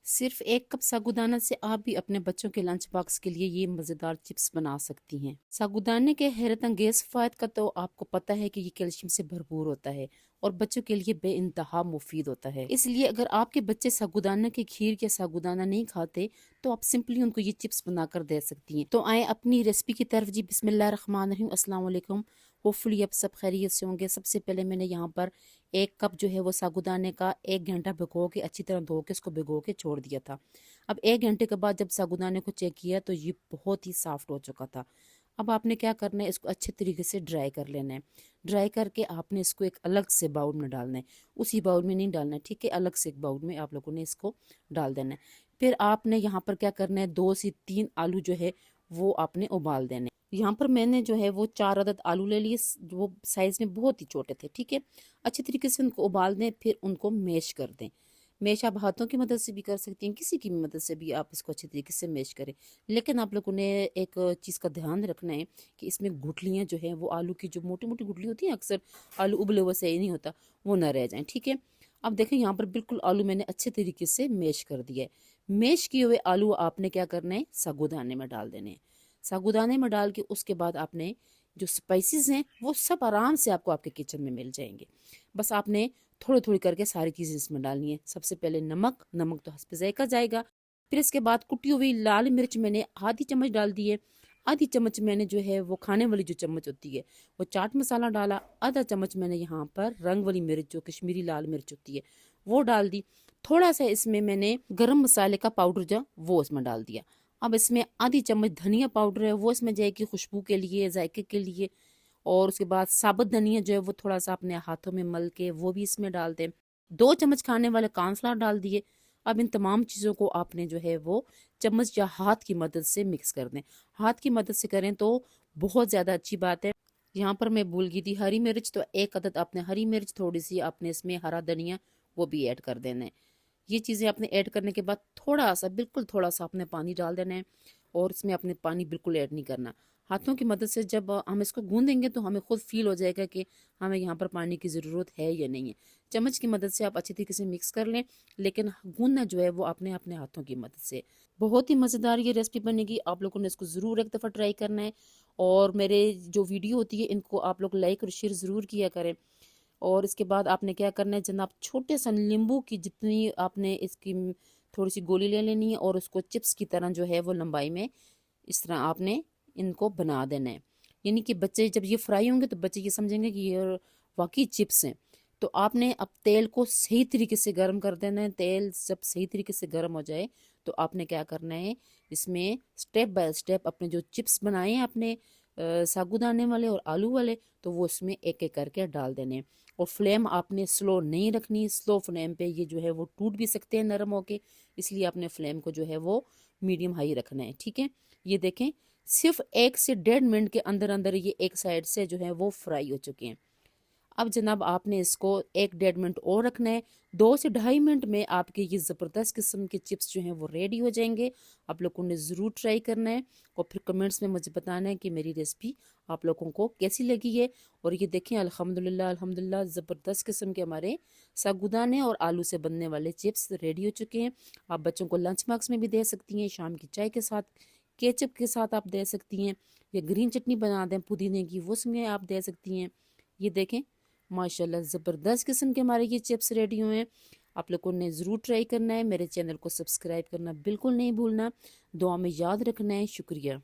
सिर्फ 1 कप साबूदाना से आप भी अपने बच्चों के लंच बॉक्स के लिए ये मज़ेदार चिप्स बना सकती हैं। साबूदाने के हैरत अंगेज फ़ायद का तो आपको पता है कि ये कैल्शियम से भरपूर होता है और बच्चों के लिए बेइंतहा मुफीद होता है। इसलिए अगर आपके बच्चे साबूदाना की खीर या साबूदाना नहीं खाते तो आप सिंपली उनको ये चिप्स बनाकर दे सकती हैं। तो आए अपनी रेसिपी की तरफ जी। बिस्मिल्लाह रहमान रहीम। अस्सलाम वालेकुम। होपफुली आप सब खैरियत से होंगे। सबसे पहले मैंने यहाँ पर 1 कप जो है वो साबूदाने का 1 घंटा भिगो के अच्छी तरह धो के इसको भिगो के छोड़ दिया था। अब 1 घंटे के बाद जब साबूदाने को चेक किया तो ये बहुत ही सॉफ्ट हो चुका था। अब आपने क्या करना है, इसको अच्छे तरीके से ड्राई कर लेना है। ड्राई करके आपने इसको एक अलग से बाउल में डालना है। उसी बाउल में नहीं डालना है, ठीक है, अलग से एक बाउल में आप लोगों ने इसको डाल देना है। फिर आपने यहाँ पर क्या करना है, 2 से 3 आलू जो है वो आपने उबाल देने। यहाँ पर मैंने जो है वो 4 अदद आलू ले लिए, वो साइज़ में बहुत ही छोटे थे, ठीक है। अच्छे तरीके से उनको उबाल दें, फिर उनको मैश कर दें। मैश आप हाथों की मदद से भी कर सकती हैं, किसी की भी मदद से भी आप इसको अच्छे तरीके से मैश करें। लेकिन आप लोगों ने एक चीज़ का ध्यान रखना है कि इसमें गुठलियाँ जो हैं वो आलू की जो मोटी मोटी गुठली होती हैं, अक्सर आलू उबले हुए सही नहीं होता, वो ना रह जाएं, ठीक है। अब देखें यहाँ पर बिल्कुल आलू मैंने अच्छे तरीके से मैश कर दिया है। मैश किए हुए आलू आपने क्या करना है, साबूदाने में डाल देने हैं। साबूदाने में डाल के उसके बाद आपने जो स्पाइसेस हैं वो सब आराम से आपको आपके किचन में मिल जाएंगे। बस आपने थोड़ी थोड़ी करके सारी चीज़ें इसमें डालनी है। सबसे पहले नमक, नमक तो हस्ब ज़ायक़ा जाएगा। फिर इसके बाद कुटी हुई लाल मिर्च मैंने आधी चम्मच डाल दी है। आधी चम्मच मैंने जो है वो खाने वाली जो चम्मच होती है वो चाट मसाला डाला। आधा चम्मच मैंने यहाँ पर रंग वाली मिर्च जो कश्मीरी लाल मिर्च होती है वो डाल दी। थोड़ा सा इसमें मैंने गरम मसाले का पाउडर जो वो इसमें डाल दिया। अब इसमें आधी चम्मच धनिया पाउडर है वो इसमें जाएगी खुशबू के लिए, जायके के लिए। और उसके बाद साबुत धनिया जो है वो थोड़ा सा अपने हाथों में मल के वो भी इसमें डाल दें। 2 चम्मच खाने वाले कॉर्नफ्लावर डाल दिए। अब इन तमाम चीज़ों को आपने जो है वो चम्मच या हाथ की मदद से मिक्स कर दें। हाथ की मदद से करें तो बहुत ज़्यादा अच्छी बात है। यहाँ पर मैं भूल गई थी हरी मिर्च, तो 1 अदद आपने हरी मिर्च, थोड़ी सी आपने इसमें हरा धनिया वो भी ऐड कर देना है। ये चीज़ें आपने ऐड करने के बाद थोड़ा सा, बिल्कुल थोड़ा सा आपने पानी डाल देना है। और इसमें आपने पानी बिल्कुल ऐड नहीं करना। हाथों की मदद से जब हम इसको गूंदेंगे तो हमें खुद फील हो जाएगा कि हमें यहाँ पर पानी की ज़रूरत है या नहीं है। चम्मच की मदद से आप अच्छी तरीके से मिक्स कर लें, लेकिन गूंदना जो है वो आपने अपने हाथों की मदद से। बहुत ही मज़ेदार ये रेसिपी बनेगी, आप लोगों ने इसको ज़रूर एक दफ़ा ट्राई करना है। और मेरे जो वीडियो होती है इनको आप लोग लाइक और शेयर ज़रूर किया करें। और इसके बाद आपने क्या करना है जनाब, छोटे सा नींबू की जितनी आपने इसकी थोड़ी सी गोली ले लेनी है और उसको चिप्स की तरह जो है वो लंबाई में इस तरह आपने इनको बना देना है। यानी कि बच्चे जब ये फ्राई होंगे तो बच्चे ये समझेंगे कि ये वाकई चिप्स हैं। तो आपने अब तेल को सही तरीके से गर्म कर देना है। तेल जब सही तरीके से गर्म हो जाए तो आपने क्या करना है, इसमें स्टेप बाय स्टेप अपने जो चिप्स बनाए हैं अपने साबूदाने वाले और आलू वाले, तो वो उसमें एक एक करके डाल देने। और फ्लेम आपने स्लो नहीं रखनी, स्लो फ्लेम पे ये जो है वो टूट भी सकते हैं नरम होके, इसलिए आपने फ्लेम को जो है वो मीडियम हाई रखना है, ठीक है। ये देखें, सिर्फ 1 से 1.5 मिनट के अंदर अंदर ये एक साइड से जो है वो फ्राई हो चुके हैं। अब जनाब आपने इसको 1-1.5 मिनट और रखना है। 2 से 2.5 मिनट में आपके ये ज़बरदस्त किस्म के चिप्स जो हैं वो रेडी हो जाएंगे। आप लोगों ने ज़रूर ट्राई करना है और फिर कमेंट्स में मुझे बताना है कि मेरी रेसिपी आप लोगों को कैसी लगी है। और ये देखें, अल्हम्दुलिल्लाह अल्हम्दुलिल्लाह ज़बरदस्त किस्म के हमारे साबूदाने और आलू से बनने वाले चिप्स रेडी हो चुके हैं। आप बच्चों को लंच बॉक्स में भी दे सकती हैं, शाम की चाय के साथ, केचप के साथ आप दे सकती हैं, या ग्रीन चटनी बना दें पुदीने की, वो उसमें आप दे सकती हैं। ये देखें, माशाल्लाह ज़बरदस्त किस्म के हमारे ये चिप्स रेडी हुए हैं। आप लोगों ने ज़रूर ट्राई करना है। मेरे चैनल को सब्सक्राइब करना बिल्कुल नहीं भूलना। दुआ में याद रखना है। शुक्रिया।